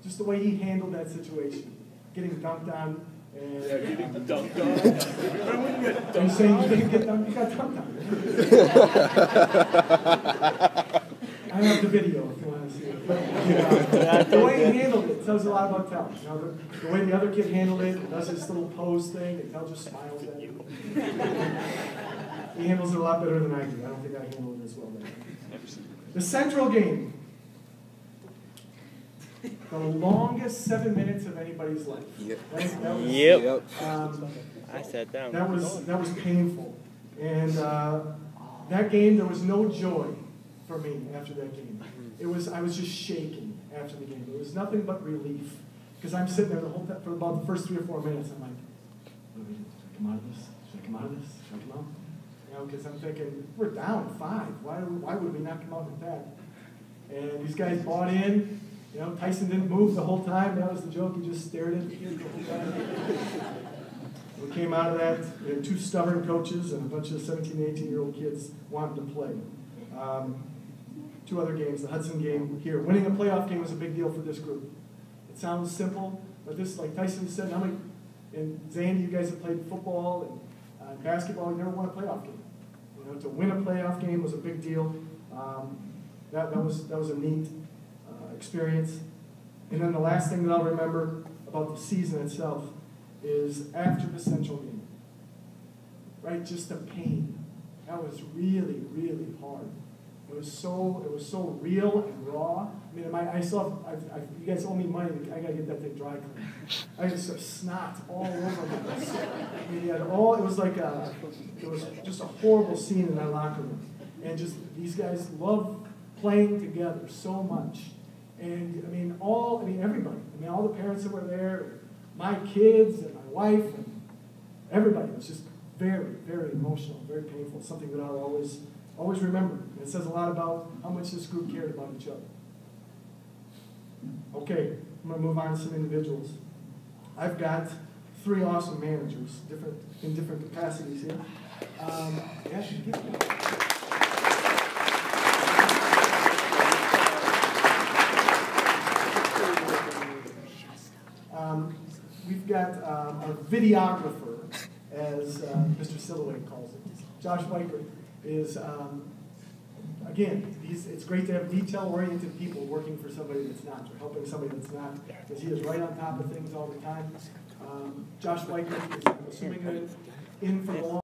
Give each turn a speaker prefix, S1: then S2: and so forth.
S1: just the way he handled that situation, getting dunked on. And,
S2: getting dunked on. Remember when you got dunked on?
S1: I'm saying you didn't get dunked, you got dunked on. I have the video if you want to see it. But, the way he handled it tells a lot about Tel. You know, the way the other kid handled it, does this little pose thing, and Tel just smiles at you. He handles it a lot better than I do. I don't think I handle it as well. The Central game. The longest 7 minutes of anybody's life.
S3: Yep.
S4: I sat down.
S1: That was painful. And that game, there was no joy for me after that game. I was just shaking after the game. It was nothing but relief. Because I'm sitting there the whole time, for about the first 3 or 4 minutes, I'm like, should I come out of this? Should I come out of this? Should I come out? You know, because I'm thinking, we're down 5. Why would we not come out with that? And these guys bought in. You know, Tyson didn't move the whole time. That was the joke. He just stared at the kid the whole time. We came out of that. We had 2 stubborn coaches and a bunch of 17 and 18-year-old kids wanting to play. 2 other games. The Hudson game here. Winning a playoff game was a big deal for this group. It sounds simple, but this, like Tyson said, how many, and Zandy, you guys have played football and basketball. You never won a playoff game. You know, to win a playoff game was a big deal. That was a neat experience. And then the last thing that I'll remember about the season itself is after the Central game, right? Just the pain. That was really, really hard. It was so real and raw. I mean, you guys owe me money. I gotta get that thing dry cleaned. I just have snot all over my face. I mean, it was just a horrible scene in that locker room. And just these guys love playing together so much. And everybody. I mean, all the parents that were there, my kids and my wife, and everybody. It was just very, very emotional, very painful. Something that I'll always remember. And it says a lot about how much this group cared about each other. Okay, I'm going to move on to some individuals. I've got 3 awesome managers, in different capacities here. We've got our videographer, as Mr. Silloway calls it. Josh Weicker is, again, it's great to have detail-oriented people working for somebody that's not, or helping somebody that's not, because he is right on top of things all the time. Josh Weicker is, I'm assuming, in for the long